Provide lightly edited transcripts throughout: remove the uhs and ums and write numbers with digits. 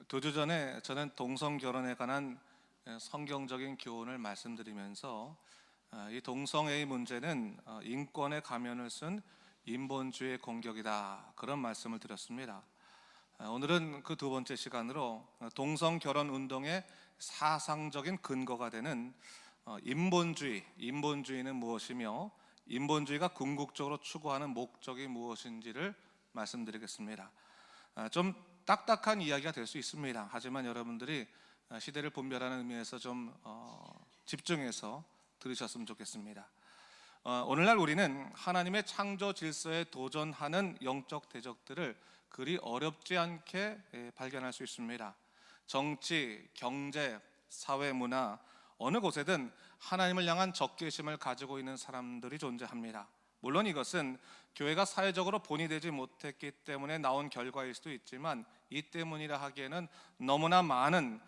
두 주 전에 저는 동성 결혼에 관한 성경적인 교훈을 말씀드리면서 이 동성애의 문제는 인권의 가면을 쓴 인본주의 공격이다, 그런 말씀을 드렸습니다. 오늘은 그 두 번째 시간으로 동성 결혼 운동의 사상적인 근거가 되는 인본주의는 무엇이며 인본주의가 궁극적으로 추구하는 목적이 무엇인지를 말씀드리겠습니다. 좀 딱딱한 이야기가 될 수 있습니다. 하지만 여러분들이 시대를 분별하는 의미에서 좀 집중해서 들으셨으면 좋겠습니다. 오늘날 우리는 하나님의 창조 질서에 도전하는 영적 대적들을 그리 어렵지 않게 발견할 수 있습니다. 정치, 경제, 사회, 문화, 어느 곳에든 하나님을 향한 적개심을 가지고 있는 사람들이 존재합니다. 물론 이것은 교회가 사회적으로 본이 되지 못했기 때문에 나온 결과일 수도 있지만, 이 때문이라 하기에는 너무나 많은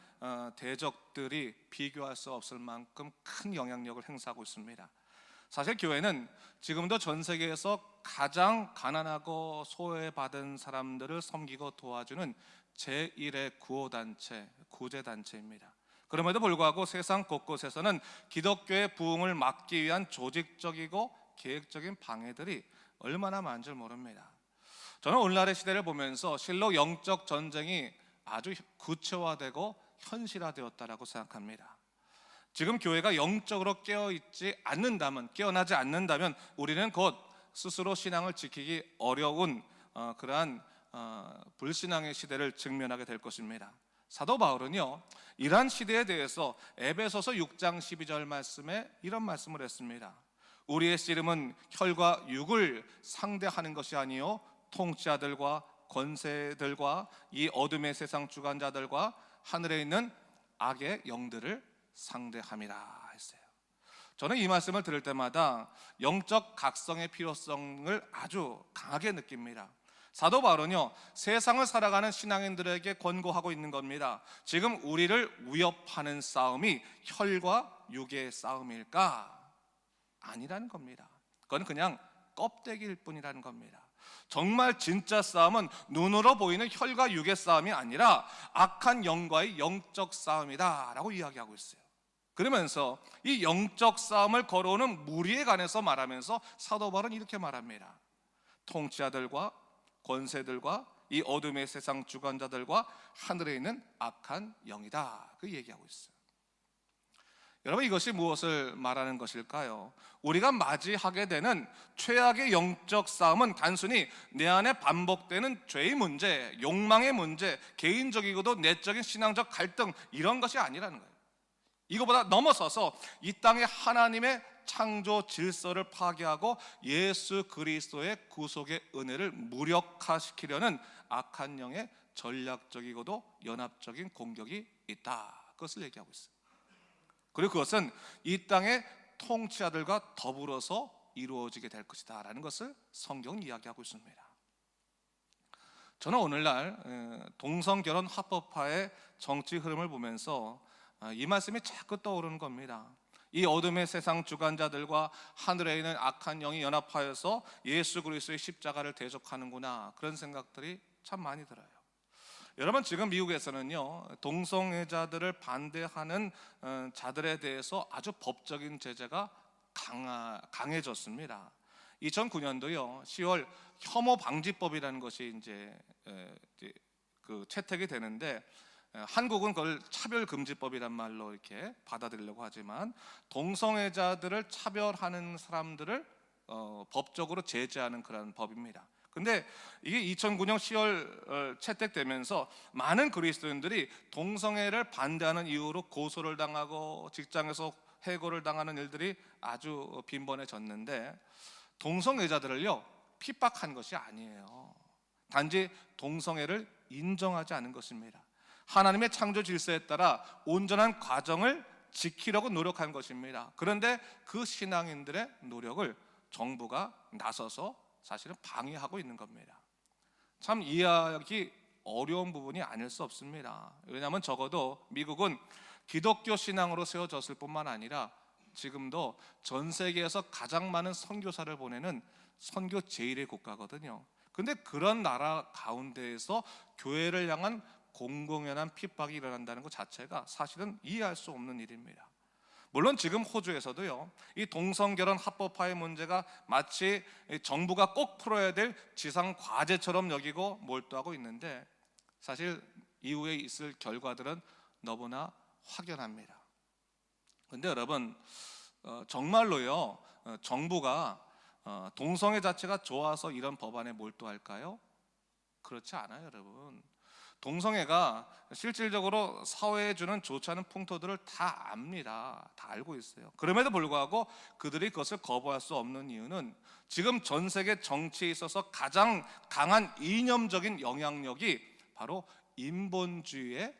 대적들이 비교할 수 없을 만큼 큰 영향력을 행사하고 있습니다. 사실 교회는 지금도 전 세계에서 가장 가난하고 소외받은 사람들을 섬기고 도와주는 제1의 구호단체, 구제단체입니다. 그럼에도 불구하고 세상 곳곳에서는 기독교의 부흥을 막기 위한 조직적이고 계획적인 방해들이 얼마나 많은 줄 모릅니다. 저는 오늘날의 시대를 보면서 실로 영적 전쟁이 아주 구체화되고 현실화되었다라고 생각합니다. 지금 교회가 영적으로 깨어나지 않는다면 우리는 곧 스스로 신앙을 지키기 어려운 그러한 불신앙의 시대를 직면하게 될 것입니다. 사도 바울은요, 이러한 시대에 대해서 에베소서 6장 12절 말씀에 이런 말씀을 했습니다. 우리의 씨름은 혈과 육을 상대하는 것이 아니요 통치자들과 권세들과 이 어둠의 세상 주관자들과 하늘에 있는 악의 영들을 상대함이라 했어요. 저는 이 말씀을 들을 때마다 영적 각성의 필요성을 아주 강하게 느낍니다. 사도 바울은요, 세상을 살아가는 신앙인들에게 권고하고 있는 겁니다. 지금 우리를 위협하는 싸움이 혈과 육의 싸움일까? 아니라는 겁니다. 그건 그냥 껍데기일 뿐이라는 겁니다. 정말 진짜 싸움은 눈으로 보이는 혈과 육의 싸움이 아니라 악한 영과의 영적 싸움이다 라고 이야기하고 있어요. 그러면서 이 영적 싸움을 걸어오는 무리에 관해서 말하면서 사도 바울은 이렇게 말합니다. 통치자들과 권세들과 이 어둠의 세상 주관자들과 하늘에 있는 악한 영이다, 그 얘기하고 있어요. 여러분, 이것이 무엇을 말하는 것일까요? 우리가 맞이하게 되는 최악의 영적 싸움은 단순히 내 안에 반복되는 죄의 문제, 욕망의 문제, 개인적이고도 내적인 신앙적 갈등, 이런 것이 아니라는 거예요. 이거보다 넘어서서 이 땅에 하나님의 창조 질서를 파괴하고 예수 그리스도의 구속의 은혜를 무력화시키려는 악한 영의 전략적이고도 연합적인 공격이 있다, 그것을 얘기하고 있어요. 그리고 그것은 이 땅의 통치자들과 더불어서 이루어지게 될 것이다 라는 것을 성경은 이야기하고 있습니다. 저는 오늘날 동성결혼 합법화의 정치 흐름을 보면서 이 말씀이 자꾸 떠오르는 겁니다. 이 어둠의 세상 주관자들과 하늘에 있는 악한 영이 연합하여서 예수 그리스도의 십자가를 대적하는구나, 그런 생각들이 참 많이 들어요. 여러분, 지금 미국에서는요, 동성애자들을 반대하는 자들에 대해서 아주 법적인 제재가 강해졌습니다. 2009년도요 10월 혐오 방지법이라는 것이 이제 그 채택이 되는데, 한국은 그걸 차별금지법이란 말로 이렇게 받아들이려고 하지만, 동성애자들을 차별하는 사람들을 법적으로 제재하는 그런 법입니다. 근데 이게 2009년 10월 채택되면서 많은 그리스도인들이 동성애를 반대하는 이유로 고소를 당하고 직장에서 해고를 당하는 일들이 아주 빈번해졌는데, 동성애자들을요 핍박한 것이 아니에요. 단지 동성애를 인정하지 않은 것입니다. 하나님의 창조 질서에 따라 온전한 과정을 지키려고 노력한 것입니다. 그런데 그 신앙인들의 노력을 정부가 나서서 사실은 방해하고 있는 겁니다. 참 이해하기 어려운 부분이 아닐 수 없습니다. 왜냐하면 적어도 미국은 기독교 신앙으로 세워졌을 뿐만 아니라 지금도 전 세계에서 가장 많은 선교사를 보내는 선교 제1의 국가거든요. 근데 그런 나라 가운데에서 교회를 향한 공공연한 핍박이 일어난다는 것 자체가 사실은 이해할 수 없는 일입니다. 물론 지금 호주에서도요, 이 동성결혼 합법화의 문제가 마치 정부가 꼭 풀어야 될 지상 과제처럼 여기고 몰두하고 있는데, 사실 이후에 있을 결과들은 너무나 확연합니다. 근데 여러분, 정말로요, 정부가 동성애 자체가 좋아서 이런 법안에 몰두할까요? 그렇지 않아요, 여러분. 동성애가 실질적으로 사회에 주는 좋지 않은 풍토들을 다 압니다. 다 알고 있어요. 그럼에도 불구하고 그들이 그것을 거부할 수 없는 이유는 지금 전 세계 정치에 있어서 가장 강한 이념적인 영향력이 바로 인본주의에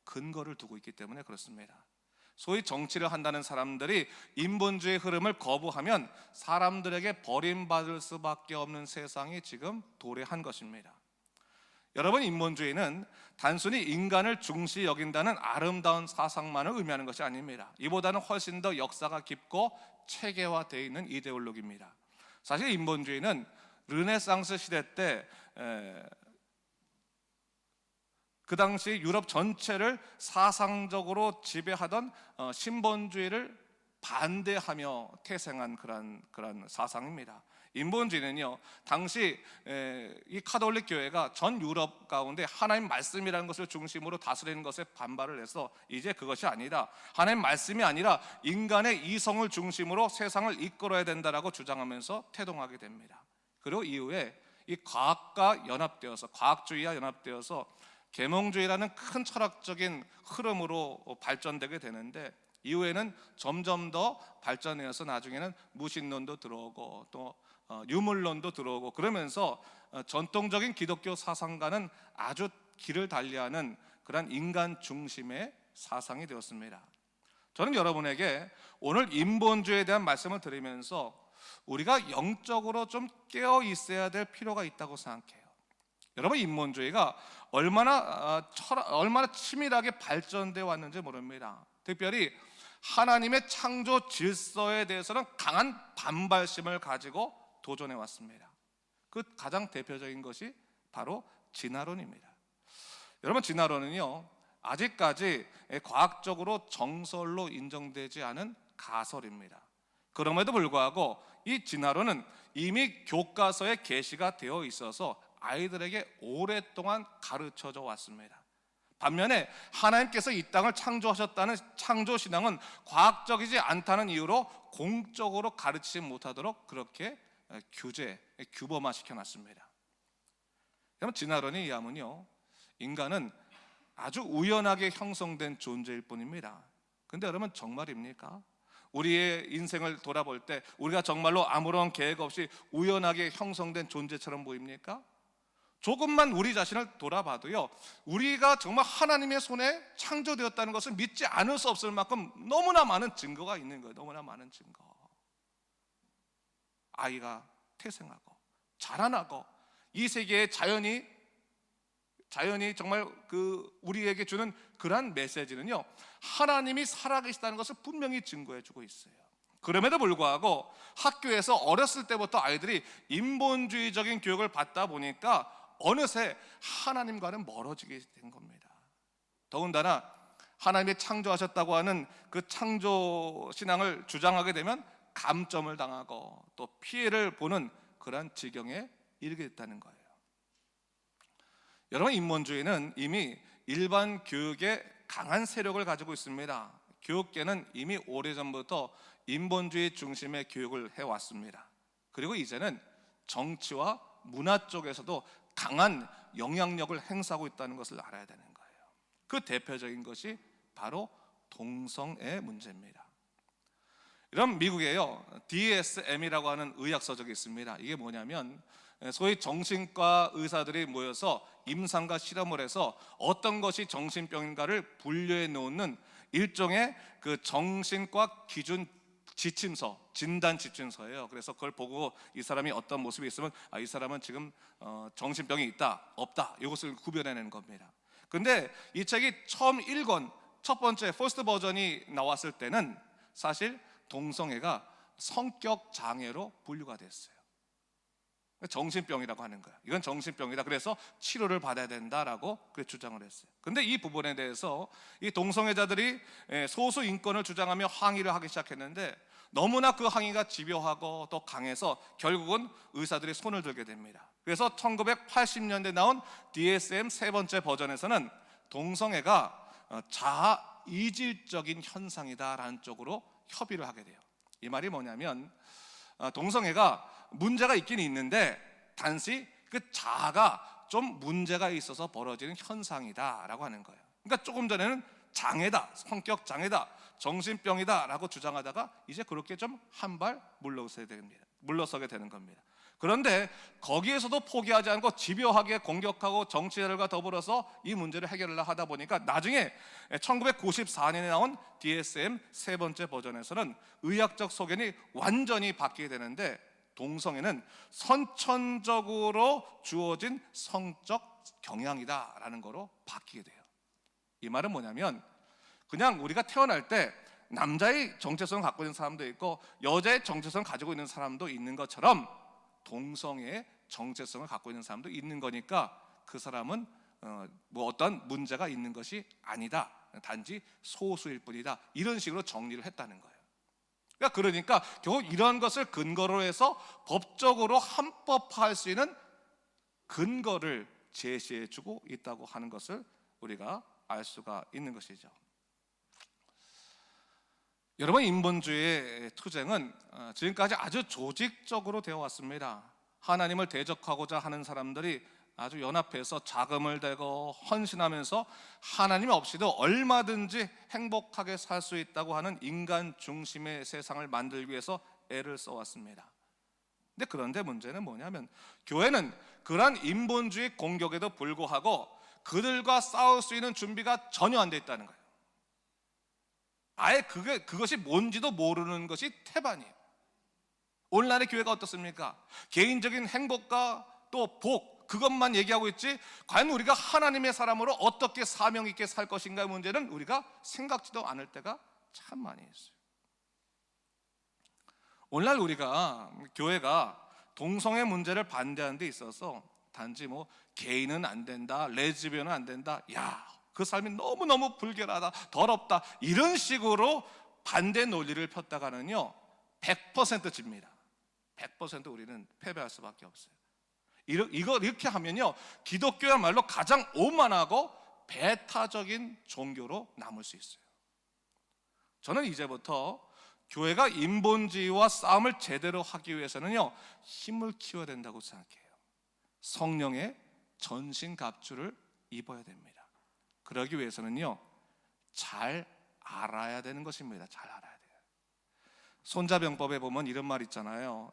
근거를 두고 있기 때문에 그렇습니다. 소위 정치를 한다는 사람들이 인본주의 흐름을 거부하면 사람들에게 버림받을 수밖에 없는 세상이 지금 도래한 것입니다. 여러분, 인본주의는 단순히 인간을 중시 여긴다는 아름다운 사상만을 의미하는 것이 아닙니다. 이보다는 훨씬 더 역사가 깊고 체계화되어 있는 이데올로기입니다. 사실 인본주의는 르네상스 시대 때 그 당시 유럽 전체를 사상적으로 지배하던 신본주의를 반대하며 태생한 그런 사상입니다. 인본주의는요, 당시 이 카톨릭 교회가 전 유럽 가운데 하나님 말씀이라는 것을 중심으로 다스리는 것에 반발을 해서 이제 그것이 아니라 하나님 말씀이 아니라 인간의 이성을 중심으로 세상을 이끌어야 된다라고 주장하면서 태동하게 됩니다. 그리고 이후에 이 과학주의와 연합되어서 계몽주의라는 큰 철학적인 흐름으로 발전되게 되는데, 이후에는 점점 더 발전해서 나중에는 무신론도 들어오고 또 유물론도 들어오고, 그러면서 전통적인 기독교 사상과는 아주 길을 달리하는 그런 인간 중심의 사상이 되었습니다. 저는 여러분에게 오늘 인본주의에 대한 말씀을 드리면서 우리가 영적으로 좀 깨어 있어야 될 필요가 있다고 생각해요. 여러분, 인본주의가 얼마나 치밀하게 발전되어 왔는지 모릅니다. 특별히 하나님의 창조 질서에 대해서는 강한 반발심을 가지고 도전해 왔습니다. 그 가장 대표적인 것이 바로 진화론입니다. 여러분, 진화론은요, 아직까지 과학적으로 정설로 인정되지 않은 가설입니다. 그럼에도 불구하고 이 진화론은 이미 교과서에 게시가 되어 있어서 아이들에게 오랫동안 가르쳐져 왔습니다. 반면에 하나님께서 이 땅을 창조하셨다는 창조신앙은 과학적이지 않다는 이유로 공적으로 가르치지 못하도록 그렇게 규범화 시켜놨습니다. 여러분, 진화론에 의하면요, 인간은 아주 우연하게 형성된 존재일 뿐입니다. 근데 여러분, 정말입니까? 우리의 인생을 돌아볼 때 우리가 정말로 아무런 계획 없이 우연하게 형성된 존재처럼 보입니까? 조금만 우리 자신을 돌아봐도요, 우리가 정말 하나님의 손에 창조되었다는 것을 믿지 않을 수 없을 만큼 너무나 많은 증거가 있는 거예요. 너무나 많은 증거. 아이가 태생하고 자라나고 이 세계의 자연이 정말 우리에게 주는 그러한 메시지는요, 하나님이 살아계시다는 것을 분명히 증거해 주고 있어요. 그럼에도 불구하고 학교에서 어렸을 때부터 아이들이 인본주의적인 교육을 받다 보니까 어느새 하나님과는 멀어지게 된 겁니다. 더군다나 하나님이 창조하셨다고 하는 그 창조 신앙을 주장하게 되면 감점을 당하고 또 피해를 보는 그런 지경에 이르게 됐다는 거예요. 여러분, 인본주의는 이미 일반 교육에 강한 세력을 가지고 있습니다. 교육계는 이미 오래전부터 인본주의 중심의 교육을 해왔습니다. 그리고 이제는 정치와 문화 쪽에서도 강한 영향력을 행사하고 있다는 것을 알아야 되는 거예요. 그 대표적인 것이 바로 동성애 문제입니다. 이런 미국에요, DSM이라고 하는 의학서적이 있습니다. 이게 뭐냐면 소위 정신과 의사들이 모여서 임상과 실험을 해서 어떤 것이 정신병인가를 분류해 놓는 일종의 그 정신과 기준 지침서, 진단 지침서예요. 그래서 그걸 보고 이 사람이 어떤 모습이 있으면 이 사람은 지금 정신병이 있다, 없다, 이것을 구별해내는 겁니다. 근데 이 책이 처음 1권, 첫 번째 퍼스트 버전이 나왔을 때는 사실 동성애가 성격 장애로 분류가 됐어요. 정신병이라고 하는 거야. 이건 정신병이다. 그래서 치료를 받아야 된다라고 주장을 했어요. 근데 이 부분에 대해서 이 동성애자들이 소수 인권을 주장하며 항의를 하기 시작했는데 너무나 그 항의가 집요하고 또 강해서 결국은 의사들이 손을 들게 됩니다. 그래서 1980년대 나온 DSM 세 번째 버전에서는 동성애가 자아 이질적인 현상이다라는 쪽으로 협의를 하게 돼요. 이 말이 뭐냐면 동성애가 문제가 있긴 있는데 단지 그 자아가 좀 문제가 있어서 벌어지는 현상이다라고 하는 거예요. 그러니까 조금 전에는 장애다, 성격 장애다, 정신병이다라고 주장하다가 이제 그렇게 좀 한 발 물러서게 되는 겁니다. 그런데 거기에서도 포기하지 않고 집요하게 공격하고 정치자들과 더불어서 이 문제를 해결을 하다 보니까 나중에 1994년에 나온 DSM 세 번째 버전에서는 의학적 소견이 완전히 바뀌게 되는데 동성애는 선천적으로 주어진 성적 경향이다라는 거로 바뀌게 돼요. 이 말은 뭐냐면 그냥 우리가 태어날 때 남자의 정체성을 갖고 있는 사람도 있고 여자의 정체성을 가지고 있는 사람도 있는 것처럼 동성애의 정체성을 갖고 있는 사람도 있는 거니까 그 사람은 어떤 문제가 있는 것이 아니다, 단지 소수일 뿐이다, 이런 식으로 정리를 했다는 거예요. 그러니까 결국 이런 것을 근거로 해서 법적으로 합법화할 수 있는 근거를 제시해주고 있다고 하는 것을 우리가 알 수가 있는 것이죠. 여러분, 인본주의의 투쟁은 지금까지 아주 조직적으로 되어 왔습니다. 하나님을 대적하고자 하는 사람들이 아주 연합해서 자금을 대고 헌신하면서 하나님 없이도 얼마든지 행복하게 살 수 있다고 하는 인간 중심의 세상을 만들기 위해서 애를 써왔습니다. 그런데 문제는 뭐냐면 교회는 그러한 인본주의 공격에도 불구하고 그들과 싸울 수 있는 준비가 전혀 안 돼 있다는 거예요. 아예 그것이 뭔지도 모르는 것이 태반이에요. 오늘날의 교회가 어떻습니까? 개인적인 행복과 또 복, 그것만 얘기하고 있지 과연 우리가 하나님의 사람으로 어떻게 사명 있게 살 것인가의 문제는 우리가 생각지도 않을 때가 참 많이 있어요. 오늘날 우리가 교회가 동성애 문제를 반대하는 데 있어서 단지 게이는 안 된다, 레즈비언은 안 된다, 그 삶이 너무너무 불결하다, 더럽다, 이런 식으로 반대 논리를 폈다가는요 100% 집니다. 100% 우리는 패배할 수밖에 없어요. 이렇게 하면요 기독교야말로 가장 오만하고 배타적인 종교로 남을 수 있어요. 저는 이제부터 교회가 인본주의와 싸움을 제대로 하기 위해서는요 힘을 키워야 된다고 생각해요. 성령의 전신갑주를 입어야 됩니다. 그러기 위해서는요 잘 알아야 되는 것입니다. 잘 알아야 돼요. 손자병법에 보면 이런 말 있잖아요.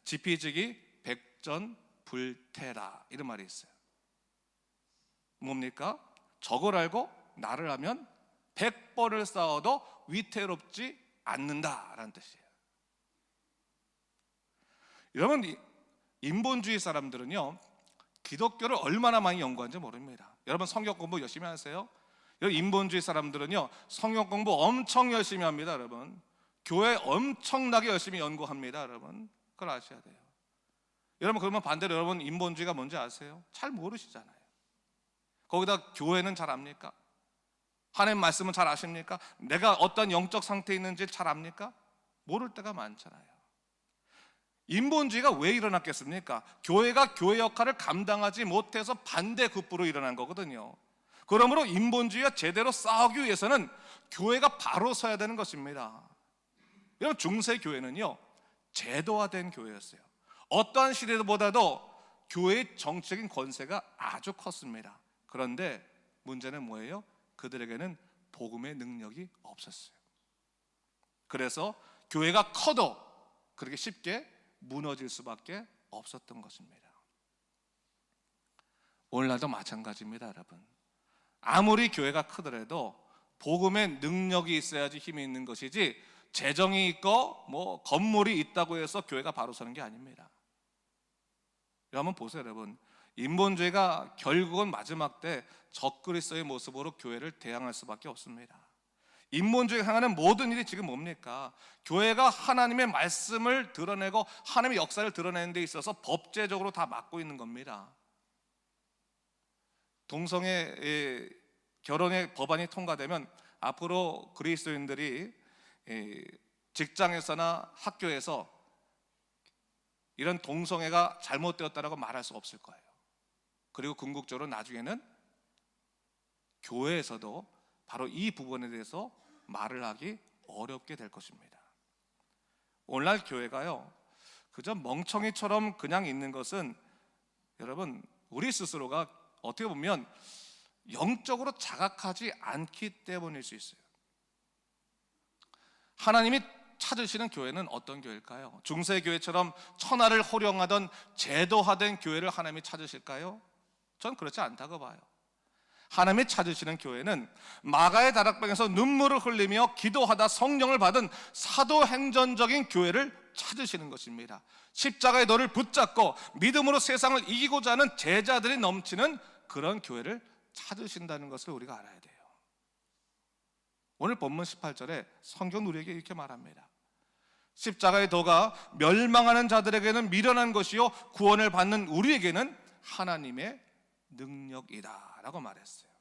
지피지기 백전불태라, 이런 말이 있어요. 뭡니까? 적을 알고 나를 하면 100번을 싸워도 위태롭지 않는다라는 뜻이에요. 여러분, 인본주의 사람들은요 기독교를 얼마나 많이 연구하는지 모릅니다. 여러분 성경 공부 열심히 하세요. 인본주의 사람들은요 성경 공부 엄청 열심히 합니다. 여러분 교회 엄청나게 열심히 연구합니다. 여러분 그걸 아셔야 돼요. 여러분 그러면 반대로 여러분 인본주의가 뭔지 아세요? 잘 모르시잖아요. 거기다 교회는 잘 압니까? 하나님 말씀은 잘 아십니까? 내가 어떤 영적 상태에 있는지 잘 압니까? 모를 때가 많잖아요. 인본주의가 왜 일어났겠습니까? 교회가 교회 역할을 감당하지 못해서 반대급부로 일어난 거거든요. 그러므로 인본주의와 제대로 싸우기 위해서는 교회가 바로 서야 되는 것입니다. 여러분 중세 교회는요 제도화된 교회였어요. 어떠한 시대보다도 교회의 정치적인 권세가 아주 컸습니다. 그런데 문제는 뭐예요? 그들에게는 복음의 능력이 없었어요. 그래서 교회가 커도 그렇게 쉽게 무너질 수밖에 없었던 것입니다. 오늘날도 마찬가지입니다. 여러분 아무리 교회가 크더라도 복음의 능력이 있어야지 힘이 있는 것이지 재정이 있고 건물이 있다고 해서 교회가 바로 서는 게 아닙니다. 한번 보세요. 여러분 인본주의가 결국은 마지막 때 적그리스도의 모습으로 교회를 대항할 수밖에 없습니다. 인본주의가 향하는 모든 일이 지금 뭡니까? 교회가 하나님의 말씀을 드러내고 하나님의 역사를 드러내는 데 있어서 법제적으로 다 막고 있는 겁니다. 동성애 결혼의 법안이 통과되면 앞으로 그리스도인들이 직장에서나 학교에서 이런 동성애가 잘못되었다라고 말할 수 없을 거예요. 그리고 궁극적으로 나중에는 교회에서도 바로 이 부분에 대해서 말을 하기 어렵게 될 것입니다. 오늘날 교회가요, 그저 멍청이처럼 그냥 있는 것은 여러분, 우리 스스로가 어떻게 보면 영적으로 자각하지 않기 때문일 수 있어요. 하나님이 찾으시는 교회는 어떤 교회일까요? 중세교회처럼 천하를 호령하던 제도화된 교회를 하나님이 찾으실까요? 전 그렇지 않다고 봐요. 하나님이 찾으시는 교회는 마가의 다락방에서 눈물을 흘리며 기도하다 성령을 받은 사도행전적인 교회를 찾으시는 것입니다. 십자가의 도를 붙잡고 믿음으로 세상을 이기고자 하는 제자들이 넘치는 그런 교회를 찾으신다는 것을 우리가 알아야 돼요. 오늘 본문 18절에 성경 우리에게 이렇게 말합니다. 십자가의 도가 멸망하는 자들에게는 미련한 것이요 구원을 받는 우리에게는 하나님의 능력이다 라고 말했어요.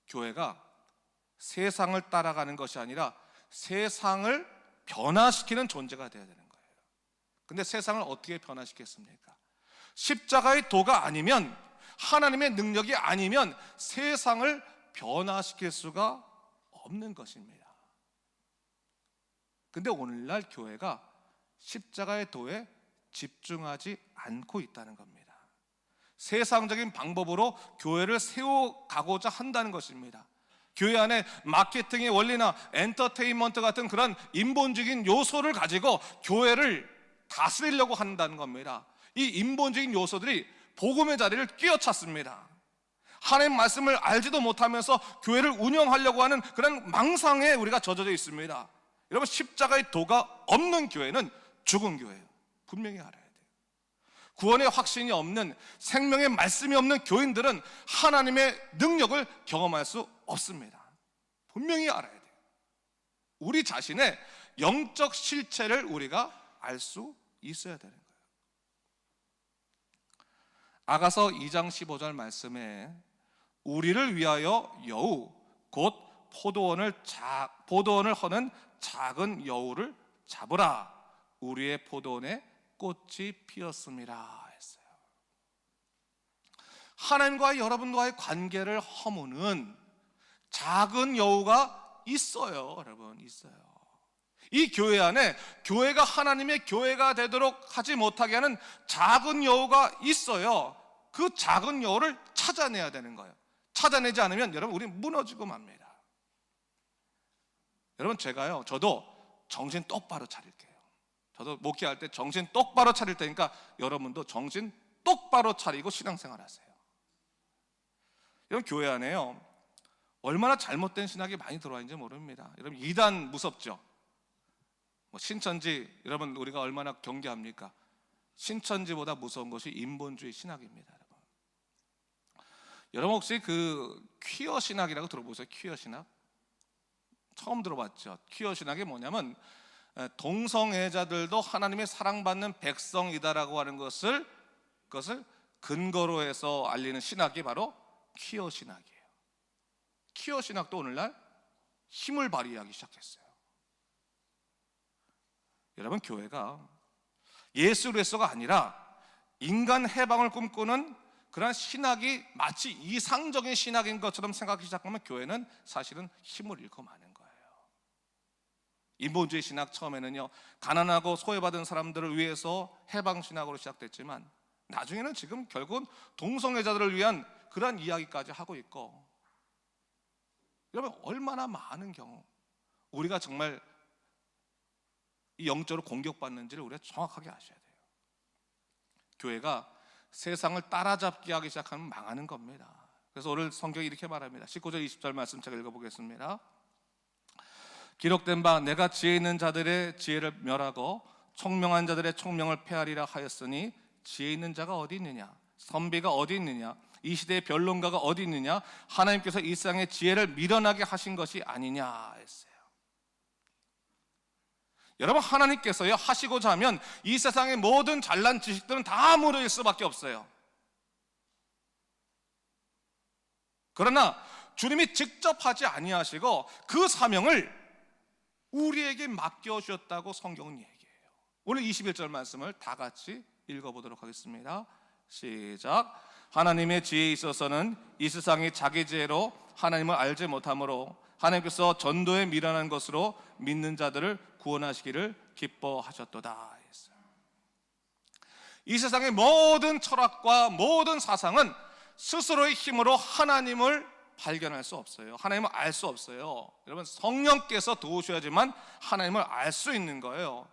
교회가 세상을 따라가는 것이 아니라 세상을 변화시키는 존재가 되어야 되는 거예요. 근데 세상을 어떻게 변화시켰습니까? 십자가의 도가 아니면, 하나님의 능력이 아니면 세상을 변화시킬 수가 없는 것입니다. 근데 오늘날 교회가 십자가의 도에 집중하지 않고 있다는 겁니다. 세상적인 방법으로 교회를 세워가고자 한다는 것입니다. 교회 안에 마케팅의 원리나 엔터테인먼트 같은 그런 인본적인 요소를 가지고 교회를 다스리려고 한다는 겁니다. 이 인본적인 요소들이 복음의 자리를 끼어찼습니다. 하나님 말씀을 알지도 못하면서 교회를 운영하려고 하는 그런 망상에 우리가 젖어져 있습니다. 여러분, 십자가의 도가 없는 교회는 죽은 교회예요. 분명히 알아야 돼요. 구원의 확신이 없는, 생명의 말씀이 없는 교인들은 하나님의 능력을 경험할 수 없습니다. 분명히 알아야 돼요. 우리 자신의 영적 실체를 우리가 알 수 있어야 되는 거예요. 아가서 2장 15절 말씀에 우리를 위하여 여우 곧 포도원을 허는 작은 여우를 잡으라. 우리의 포도원에 꽃이 피었습니다 했어요. 하나님과 여러분과의 관계를 허무는 작은 여우가 있어요. 여러분, 있어요. 이 교회 안에 교회가 하나님의 교회가 되도록 하지 못하게 하는 작은 여우가 있어요. 그 작은 여우를 찾아내야 되는 거예요. 찾아내지 않으면 여러분, 우리 무너지고 맙니다. 여러분, 저도 정신 똑바로 차릴게요. 저도 목회할 때 정신 똑바로 차릴 테니까 여러분도 정신 똑바로 차리고 신앙생활 하세요. 여러분, 교회 안에요, 얼마나 잘못된 신학이 많이 들어와 있는지 모릅니다. 여러분, 이단 무섭죠? 신천지, 여러분 우리가 얼마나 경계합니까? 신천지보다 무서운 것이 인본주의 신학입니다. 여러분 혹시 그 퀴어 신학이라고 들어보세요? 퀴어 신학? 처음 들어봤죠? 퀴어 신학이 뭐냐면 동성애자들도 하나님의 사랑받는 백성이다라고 하는 그것을 근거로 해서 알리는 신학이 바로 퀴어 신학이에요. 퀴어 신학도 오늘날 힘을 발휘하기 시작했어요. 여러분, 교회가 예수 그리스도가 아니라 인간 해방을 꿈꾸는 그런 신학이 마치 이상적인 신학인 것처럼 생각하기 시작하면 교회는 사실은 힘을 잃고 마는 거예요. 인본주의 신학 처음에는요, 가난하고 소외받은 사람들을 위해서 해방 신학으로 시작됐지만 나중에는 지금 결국은 동성애자들을 위한 그런 이야기까지 하고 있고, 여러분 얼마나 많은 경우 우리가 정말 이 영적으로 공격받는지를 우리가 정확하게 아셔야 돼요. 교회가 세상을 따라잡기 하기 시작하면 망하는 겁니다. 그래서 오늘 성경이 이렇게 말합니다. 19절 20절 말씀 제가 읽어보겠습니다. 기록된 바 내가 지혜 있는 자들의 지혜를 멸하고 총명한 자들의 총명을 폐하리라 하였으니 지혜 있는 자가 어디 있느냐? 선비가 어디 있느냐? 이 시대의 변론가가 어디 있느냐? 하나님께서 이 세상의 지혜를 미련하게 하신 것이 아니냐 했어요. 여러분, 하나님께서요 하시고자 하면 이 세상의 모든 잘난 지식들은 다 무너질 수밖에 없어요. 그러나 주님이 직접 하지 아니하시고 그 사명을 우리에게 맡겨주셨다고 성경은 얘기해요. 오늘 21절 말씀을 다 같이 읽어보도록 하겠습니다. 시작. 하나님의 지혜에 있어서는 이 세상이 자기 지혜로 하나님을 알지 못하므로 하나님께서 전도에 미련한 것으로 믿는 자들을 구원하시기를 기뻐하셨도다 했어요. 이 세상의 모든 철학과 모든 사상은 스스로의 힘으로 하나님을 발견할 수 없어요. 하나님을 알 수 없어요. 여러분, 성령께서 도우셔야지만 하나님을 알 수 있는 거예요.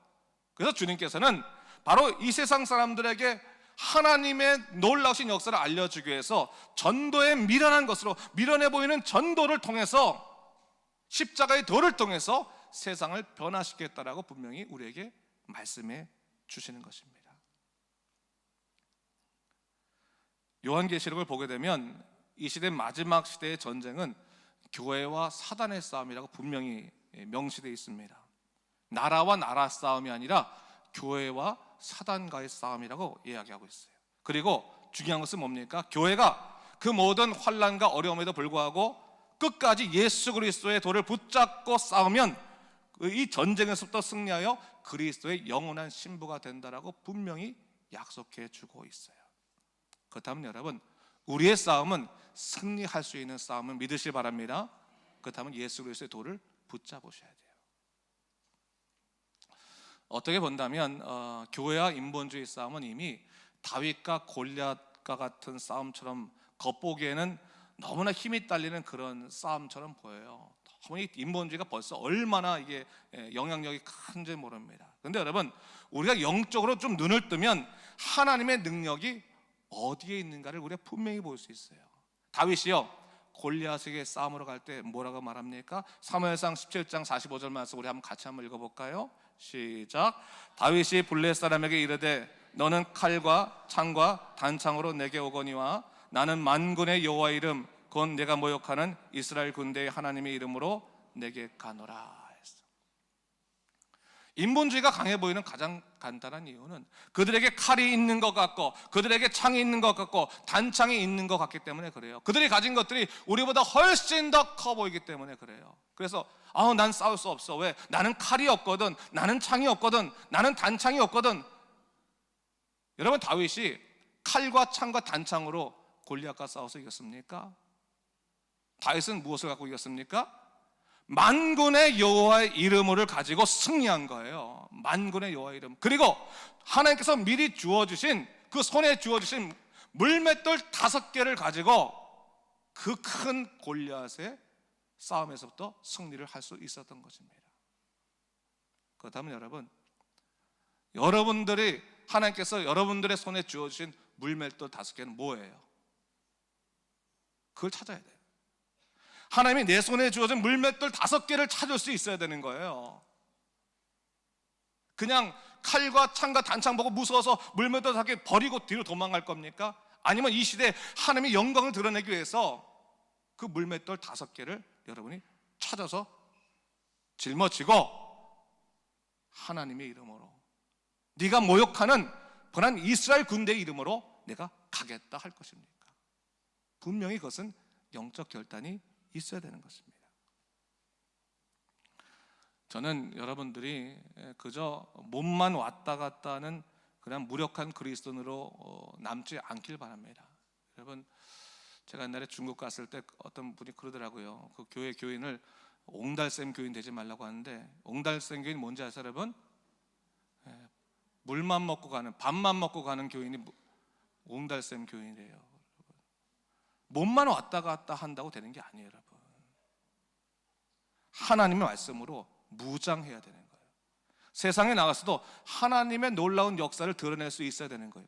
그래서 주님께서는 바로 이 세상 사람들에게 하나님의 놀라우신 역사를 알려주기 위해서 전도에 미련한 것으로, 미련해 보이는 전도를 통해서, 십자가의 도를 통해서 세상을 변화시키겠다라고 분명히 우리에게 말씀해 주시는 것입니다. 요한계시록을 보게 되면 이 시대 마지막 시대의 전쟁은 교회와 사단의 싸움이라고 분명히 명시되어 있습니다. 나라와 나라 싸움이 아니라 교회와 사단과의 싸움이라고 이야기하고 있어요. 그리고 중요한 것은 뭡니까? 교회가 그 모든 환난과 어려움에도 불구하고 끝까지 예수 그리스도의 도를 붙잡고 싸우면 이 전쟁에서부터 승리하여 그리스도의 영원한 신부가 된다라고 분명히 약속해 주고 있어요. 그렇다면 여러분, 우리의 싸움은 승리할 수 있는 싸움을 믿으시기 바랍니다. 그렇다면 예수 그리스도의 도를 붙잡으셔야 돼요. 어떻게 본다면 교회와 인본주의 싸움은 이미 다윗과 골리앗과 같은 싸움처럼 겉보기에는 너무나 힘이 딸리는 그런 싸움처럼 보여요. 너무 인본주의가 벌써 얼마나 이게 영향력이 큰지 모릅니다. 그런데 여러분, 우리가 영적으로 좀 눈을 뜨면 하나님의 능력이 어디에 있는가를 우리가 분명히 볼 수 있어요. 다윗이요, 골리앗에게 싸움으로 갈 때 뭐라고 말합니까? 사무엘상 17장 45절 말씀 우리 같이 한번 읽어볼까요? 시작. 다윗이 블레 사람에게 이르되 너는 칼과 창과 단창으로 내게 오거니와 나는 만군의 여호와의 이름 곧 내가 모욕하는 이스라엘 군대의 하나님의 이름으로 내게 가노라 했어. 인본주의가 강해 보이는 가장 간단한 이유는 그들에게 칼이 있는 것 같고 그들에게 창이 있는 것 같고 단창이 있는 것 같기 때문에 그래요. 그들이 가진 것들이 우리보다 훨씬 더 커 보이기 때문에 그래요. 그래서 난 싸울 수 없어. 왜? 나는 칼이 없거든, 나는 창이 없거든, 나는 단창이 없거든. 여러분, 다윗이 칼과 창과 단창으로 골리앗과 싸워서 이겼습니까? 다윗은 무엇을 갖고 이겼습니까? 만군의 여호와의 이름을 가지고 승리한 거예요. 만군의 여호와의 이름. 그리고 하나님께서 미리 주어주신, 그 손에 주어주신 물맷돌 5개를 가지고 그 큰 골리앗의 싸움에서부터 승리를 할 수 있었던 것입니다. 그렇다면 여러분, 여러분들이 하나님께서 여러분들의 손에 주어주신 물맷돌 5개는 뭐예요? 그걸 찾아야 돼요. 하나님이 내 손에 주어진 물맷돌 5개를 찾을 수 있어야 되는 거예요. 그냥 칼과 창과 단창 보고 무서워서 물맷돌 5개 버리고 뒤로 도망갈 겁니까? 아니면 이 시대에 하나님의 영광을 드러내기 위해서 그 물맷돌 5개를 여러분이 찾아서 짊어지고 하나님의 이름으로, 네가 모욕하는 분한 이스라엘 군대의 이름으로 내가 가겠다 할 것입니까? 분명히 그것은 영적 결단이 있어야 되는 것입니다. 저는 여러분들이 그저 몸만 왔다 갔다 하는 그냥 무력한 그리스도인으로 남지 않길 바랍니다. 여러분, 제가 옛날에 중국 갔을 때 어떤 분이 그러더라고요. 그 교회 교인을 옹달샘 교인 되지 말라고 하는데, 옹달샘 교인 뭔지 아세요, 여러분? 물만 먹고 가는, 밥만 먹고 가는 교인이 옹달샘 교인이래요. 몸만 왔다 갔다 한다고 되는 게 아니에요, 여러분. 하나님의 말씀으로 무장해야 되는 거예요. 세상에 나가서도 하나님의 놀라운 역사를 드러낼 수 있어야 되는 거예요.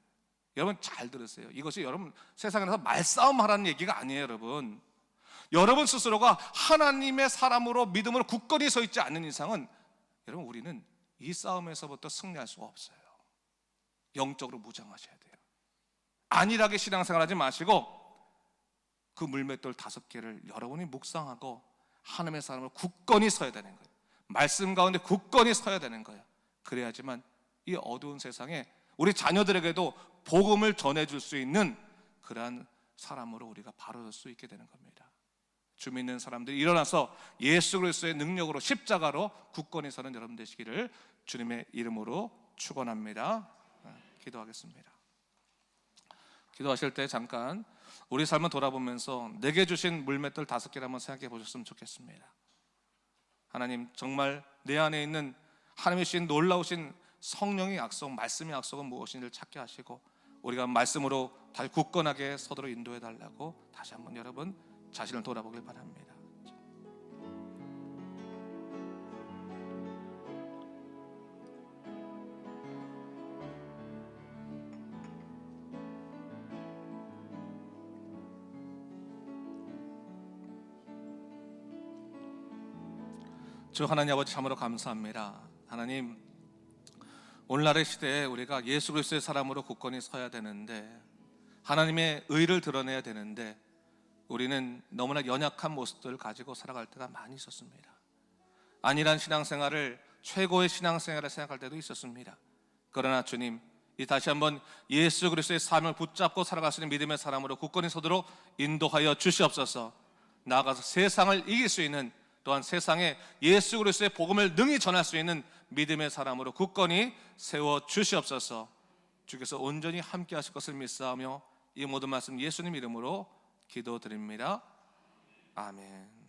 여러분 잘 들으세요. 이것이 여러분 세상에 나가서 말싸움 하라는 얘기가 아니에요, 여러분. 여러분 스스로가 하나님의 사람으로 믿음으로 굳건히 서 있지 않는 이상은 여러분 우리는 이 싸움에서부터 승리할 수가 없어요. 영적으로 무장하셔야 돼요. 안일하게 신앙생활하지 마시고 그 물맷돌 5개를 여러분이 묵상하고 하나님의 사람으로 굳건히 서야 되는 거예요. 말씀 가운데 굳건히 서야 되는 거예요. 그래야지만 이 어두운 세상에 우리 자녀들에게도 복음을 전해줄 수 있는 그러한 사람으로 우리가 바로설 수 있게 되는 겁니다. 주 믿는 사람들이 일어나서 예수 그리스도의 능력으로 십자가로 굳건히 서는 여러분 되시기를 주님의 이름으로 축원합니다. 기도하겠습니다. 기도하실 때 잠깐 우리 삶을 돌아보면서 내게 주신 물맷돌 5개를 한번 생각해 보셨으면 좋겠습니다. 하나님, 정말 내 안에 있는 하나님의 주신 놀라우신 성령의 약속, 말씀의 약속은 무엇인지를 찾게 하시고 우리가 말씀으로 다시 굳건하게 서도록 인도해 달라고 다시 한번 여러분 자신을 돌아보길 바랍니다. 주 하나님 아버지, 참으로 감사합니다. 하나님, 오늘날의 시대에 우리가 예수 그리스도의 사람으로 굳건히 서야 되는데, 하나님의 의를 드러내야 되는데 우리는 너무나 연약한 모습들을 가지고 살아갈 때가 많이 있었습니다. 안일한 신앙생활을 최고의 신앙생활을 생각할 때도 있었습니다. 그러나 주님, 이 다시 한번 예수 그리스도의 삶을 붙잡고 살아갈 수 있는 믿음의 사람으로 굳건히 서도록 인도하여 주시옵소서. 나아가서 세상을 이길 수 있는, 또한 세상에 예수 그리스도의 복음을 능히 전할 수 있는 믿음의 사람으로 굳건히 세워 주시옵소서. 주께서 온전히 함께 하실 것을 믿사오며 이 모든 말씀 예수님 이름으로 기도드립니다. 아멘.